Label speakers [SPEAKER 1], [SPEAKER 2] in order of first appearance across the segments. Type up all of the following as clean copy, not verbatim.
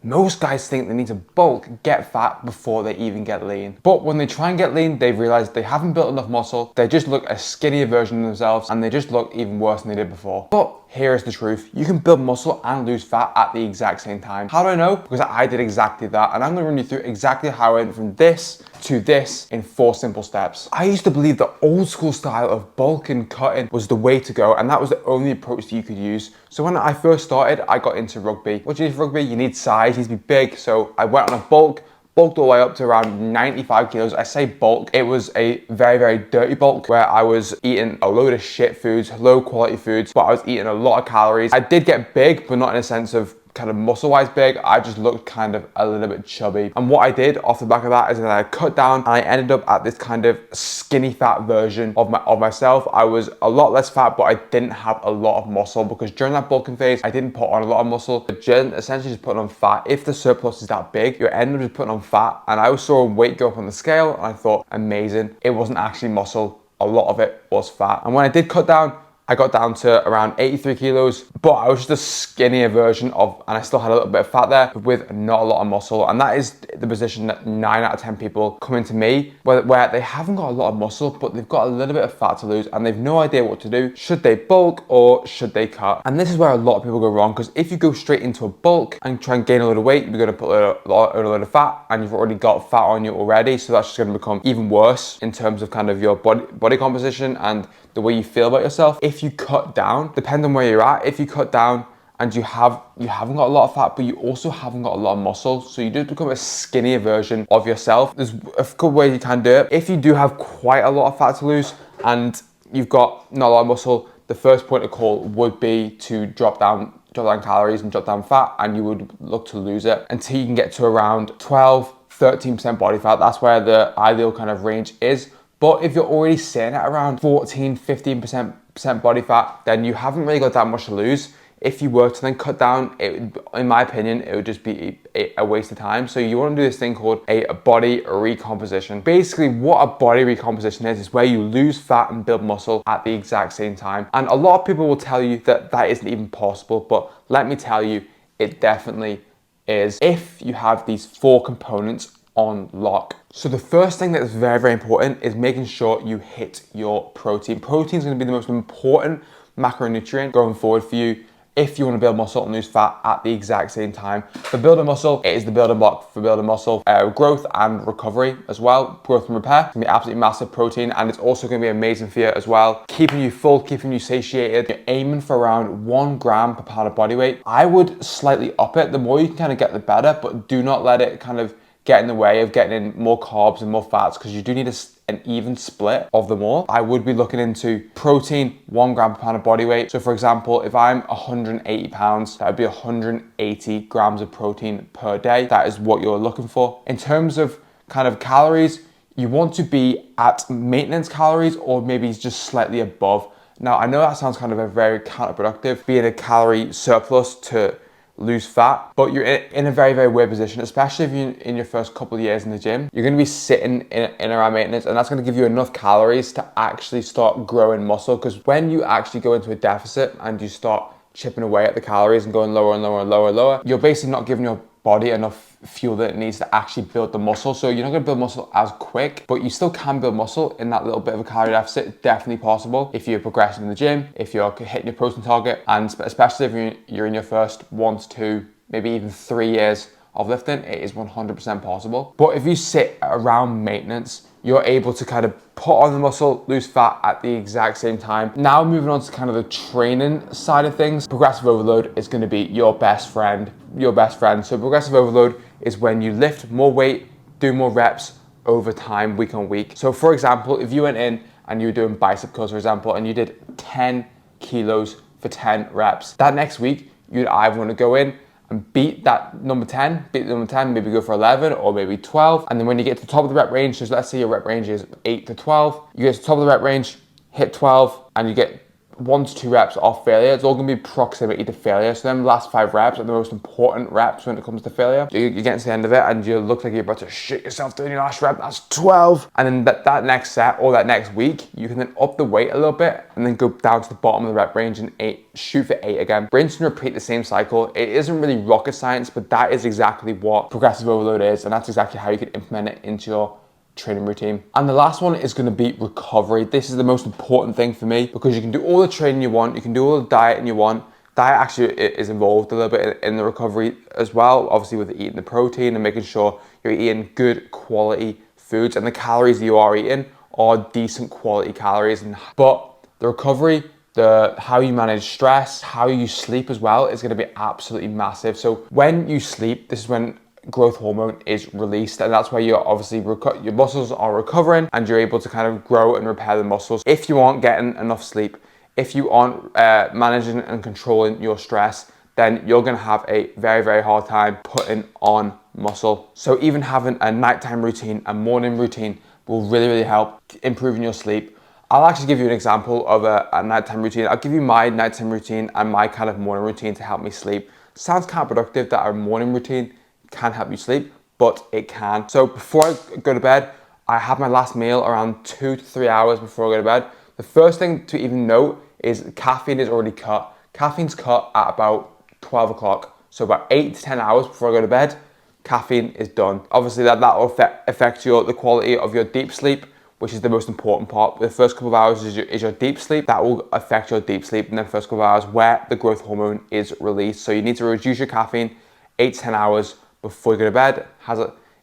[SPEAKER 1] Most guys think they need to bulk, get fat before they even get lean. But when they try and get lean, they've realized they haven't built enough muscle, they just look a skinnier version of themselves, and they just look even worse than they did before. But here is the truth. You can build muscle and lose fat at the exact same time. How do I know? Because I did exactly that, and I'm gonna run you through exactly how I went from this to this in 4 simple steps. I used to believe the old school style of bulk and cutting was the way to go, and that was the only approach that you could use. So when I first started, I got into rugby. What do you need for rugby? You need size, you need to be big. So I went on a bulked all the way up to around 95 kilos. I say bulk, it was a very, very dirty bulk where I was eating a load of shit foods, low quality foods, but I was eating a lot of calories. I did get big, but not in a sense of kind of muscle-wise big. I just looked kind of a little bit chubby. And what I did off the back of that is that I cut down and I ended up at this kind of skinny fat version of myself. I was a lot less fat, but I didn't have a lot of muscle because during that bulking phase, I didn't put on a lot of muscle. Essentially just putting on fat. If the surplus is that big, you're ending up just putting on fat. And I saw weight go up on the scale and I thought, amazing. It wasn't actually muscle. A lot of it was fat. And when I did cut down, I got down to around 83 kilos, but I was just a skinnier version of, and I still had a little bit of fat there with not a lot of muscle. And that is the position that 9 out of 10 people come into me, where they haven't got a lot of muscle, but they've got a little bit of fat to lose and they've no idea what to do. Should they bulk or should they cut? And this is where a lot of people go wrong, because if you go straight into a bulk and try and gain a load of weight, you're gonna put a load of fat, and you've already got fat on you already. So that's just gonna become even worse in terms of kind of your body composition and the way you feel about yourself. If you cut down, depending on where you're at, if you cut down and you haven't got a lot of fat, but you also haven't got a lot of muscle, so you just become a skinnier version of yourself. There's a couple ways you can do it. If you do have quite a lot of fat to lose and you've got not a lot of muscle, the first point of call would be to drop down calories and drop down fat, and you would look to lose it until you can get to around 12-13% body fat. That's where the ideal kind of range is. But if you're already sitting at around 14-15% body fat, then you haven't really got that much to lose. If you were to then cut down, in my opinion, it would just be a waste of time. So you want to do this thing called a body recomposition. Basically, what a body recomposition is where you lose fat and build muscle at the exact same time. And a lot of people will tell you that that isn't even possible, but let me tell you, it definitely is if you have these 4 components on lock. So the first thing that is very, very important is making sure you hit your protein. Protein is going to be the most important macronutrient going forward for you if you want to build muscle and lose fat at the exact same time. For building muscle, it is the building block for building muscle, growth and recovery as well. Growth and repair can be absolutely massive protein, and it's also going to be amazing for you as well. Keeping you full, keeping you satiated. You're aiming for around 1 gram per pound of body weight. I would slightly up it. The more you can kind of get, the better, but do not let it kind of get in the way of getting in more carbs and more fats, because you do need an even split of them all. I would be looking into protein, 1 gram per pound of body weight. So for example, if I'm 180 pounds, that would be 180 grams of protein per day. That is what you're looking for. In terms of kind of calories, you want to be at maintenance calories or maybe just slightly above. Now, I know that sounds kind of a very counterproductive, being a calorie surplus to lose fat, but you're in a very, very weird position, especially if you're in your first couple of years in the gym. You're going to be sitting in around maintenance, and that's going to give you enough calories to actually start growing muscle, because when you actually go into a deficit and you start chipping away at the calories and going lower and lower and lower and lower, you're basically not giving your body enough fuel that it needs to actually build the muscle. So you're not going to build muscle as quick, but you still can build muscle in that little bit of a calorie deficit. It's definitely possible if you're progressing in the gym, if you're hitting your protein target, and especially if you're in your first 1 to 2, maybe even 3 years of lifting, it is 100% possible. But if you sit around maintenance, you're able to kind of put on the muscle, lose fat at the exact same time. Now moving on to kind of the training side of things, progressive overload is going to be your best friend. So progressive overload is when you lift more weight, do more reps over time, week on week. So for example, if you went in and you were doing bicep curls, for example, and you did 10 kilos for 10 reps, that next week, you'd either want to go in and beat that number 10, maybe go for 11 or maybe 12. And then when you get to the top of the rep range, so let's say your rep range is 8 to 12, you get to the top of the rep range, hit 12, and you get 1 to 2 reps off failure. It's all going to be proximity to failure. So them last 5 reps are the most important reps when it comes to failure. You get to the end of it and you look like you're about to shit yourself doing your last rep. That's 12. And then that next set or that next week, you can then up the weight a little bit and then go down to the bottom of the rep range and shoot for 8 again. Rinse and repeat the same cycle. It isn't really rocket science, but that is exactly what progressive overload is. And that's exactly how you can implement it into your training routine. And the last one is going to be recovery. This is the most important thing for me because you can do all the training you want, you can do all the dieting you want. Diet actually is involved a little bit in the recovery as well, obviously with eating the protein and making sure you're eating good quality foods and the calories you are eating are decent quality calories. But the recovery, how you manage stress, how you sleep as well is going to be absolutely massive. So when you sleep, this is when growth hormone is released, and that's where you're obviously your muscles are recovering and you're able to kind of grow and repair the muscles. If you aren't getting enough sleep, if you aren't managing and controlling your stress, then you're going to have a very, very hard time putting on muscle. So even having a nighttime routine, a morning routine will really, really help improving your sleep. I'll actually give you an example of a nighttime routine. I'll give you my nighttime routine and my kind of morning routine to help me sleep. Sounds counterproductive that our morning routine can help you sleep, but it can. So before I go to bed, I have my last meal around 2 to 3 hours before I go to bed. The first thing to even note is caffeine is already cut. Caffeine's cut at about 12 o'clock. So about 8 to 10 hours before I go to bed, caffeine is done. Obviously that will affect the quality of your deep sleep, which is the most important part. The first couple of hours is your deep sleep. That will affect your deep sleep in the first couple of hours where the growth hormone is released. So you need to reduce your caffeine 8 to 10 hours before you go to bed.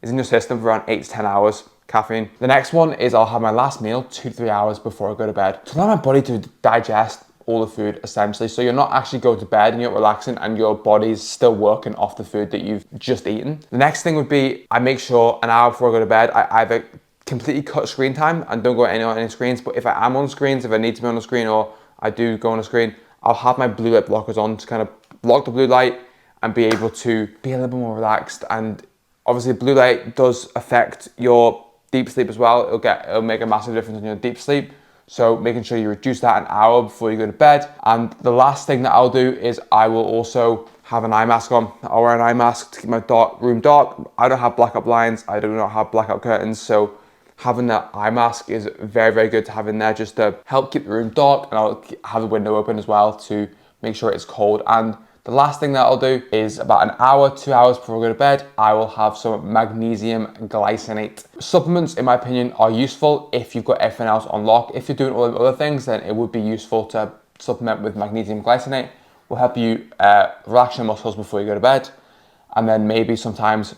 [SPEAKER 1] Is in your system for around 8 to 10 hours, caffeine. The next one is I'll have my last meal 2 to 3 hours before I go to bed to allow my body to digest all the food essentially. So you're not actually going to bed and you're relaxing and your body's still working off the food that you've just eaten. The next thing would be I make sure an hour before I go to bed, I either completely cut screen time and don't go anywhere on any screens, but if I am on screens, if I need to be on a screen or I do go on a screen, I'll have my blue light blockers on to kind of block the blue light and be able to be a little bit more relaxed. And obviously blue light does affect your deep sleep as well. It'll make a massive difference in your deep sleep. So making sure you reduce that an hour before you go to bed. And the last thing that I'll do is I will also have an eye mask on. I'll wear an eye mask to keep my room dark. I don't have blackout blinds. I do not have blackout curtains. So having that eye mask is very, very good to have in there just to help keep the room dark. And I'll have the window open as well to make sure it's cold. And the last thing that I'll do is about an hour, 2 hours before I go to bed, I will have some magnesium glycinate. Supplements, in my opinion, are useful if you've got everything else on lock. If you're doing all the other things, then it would be useful to supplement with magnesium glycinate. Will help you relax your muscles before you go to bed. And then maybe sometimes,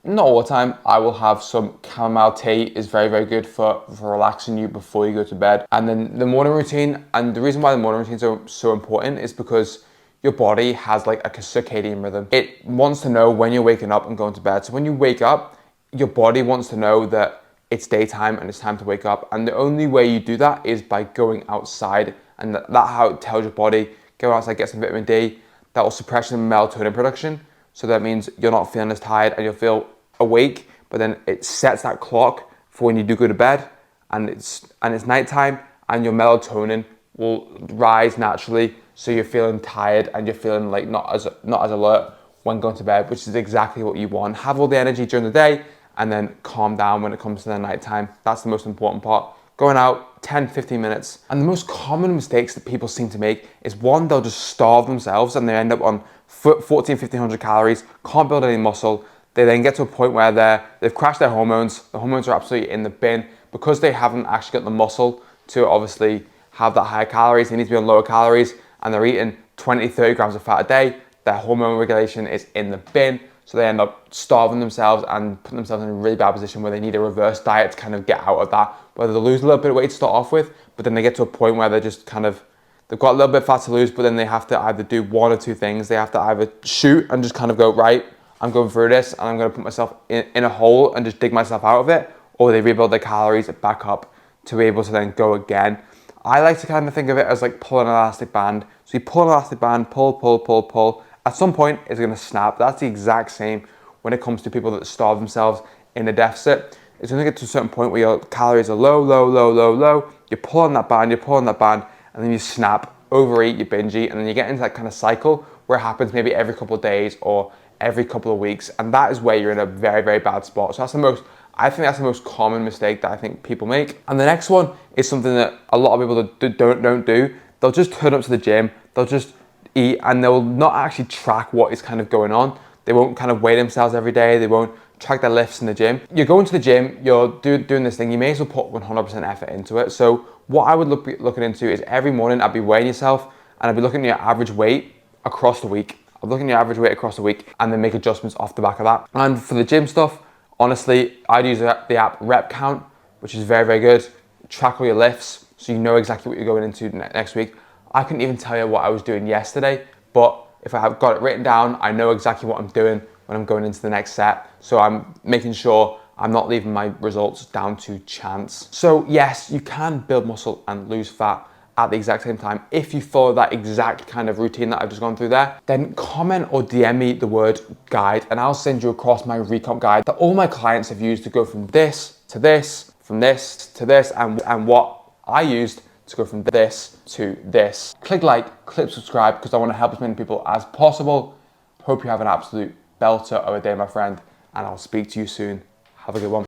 [SPEAKER 1] not all the time, I will have some chamomile tea. Is very, very good for relaxing you before you go to bed. And then the morning routine, and the reason why the morning routine is so important is because your body has like a circadian rhythm. It wants to know when you're waking up and going to bed. So when you wake up, your body wants to know that it's daytime and it's time to wake up. And the only way you do that is by going outside. And that's how it tells your body, go outside, get some vitamin D. That will suppress the melatonin production. So that means you're not feeling as tired and you'll feel awake, but then it sets that clock for when you do go to bed and it's nighttime and your melatonin will rise naturally. So you're feeling tired and you're feeling like not as alert when going to bed, which is exactly what you want. Have all the energy during the day and then calm down when it comes to the nighttime. That's the most important part. Going out 10, 15 minutes. And the most common mistakes that people seem to make is one, they'll just starve themselves and they end up on 1,400 calories, can't build any muscle. They then get to a point where they've crashed their hormones. The hormones are absolutely in the bin because they haven't actually got the muscle to obviously have that higher calories. They need to be on lower calories and they're eating 20, 30 grams of fat a day. Their hormone regulation is in the bin. So they end up starving themselves and putting themselves in a really bad position where they need a reverse diet to kind of get out of that. Whether they lose a little bit of weight to start off with, but then they get to a point where they're just kind of, they've got a little bit of fat to lose, but then they have to either do one or two things. They have to either shoot and just kind of go, right, I'm going through this and I'm going to put myself in a hole and just dig myself out of it, or they rebuild their calories back up to be able to then go again. I like to kind of think of it as like pulling an elastic band. So you pull an elastic band, pull, pull, pull, pull. At some point, it's going to snap. That's the exact same when it comes to people that starve themselves in a deficit. It's going to get to a certain point where your calories are low, low, low, low, low. You're pulling that band, and then you snap overeat, you binge eat, and then you get into that kind of cycle where it happens maybe every couple of days or every couple of weeks, and that is where you're in a very, very bad spot. So I think that's the most common mistake that I think people make. And the next one is something that a lot of people don't do. They'll just turn up to the gym, they'll just eat, and they'll not actually track what is kind of going on. They won't kind of weigh themselves every day, they won't track their lifts in the gym. You're going to the gym, you're doing this thing, you may as well put 100% effort into it. So what I would be looking into is every morning I'd be weighing yourself, and I'd be looking at your average weight across the week. I'm looking at your average weight across the week and then make adjustments off the back of that. And for the gym stuff, honestly, I'd use the app Rep Count, which is very, very good. Track all your lifts so you know exactly what you're going into next week. I couldn't even tell you what I was doing yesterday, but if I have got it written down, I know exactly what I'm doing when I'm going into the next set. So I'm making sure I'm not leaving my results down to chance. So yes, you can build muscle and lose fat at the exact same time. If you follow that exact kind of routine that I've just gone through there, then comment or DM me the word guide, and I'll send you across my recomp guide that all my clients have used to go from this to this, from this to this, and what I used to go from this to this. Click like, click subscribe, because I want to help as many people as possible. Hope you have an absolute belter of a day, my friend, and I'll speak to you soon. Have a good one.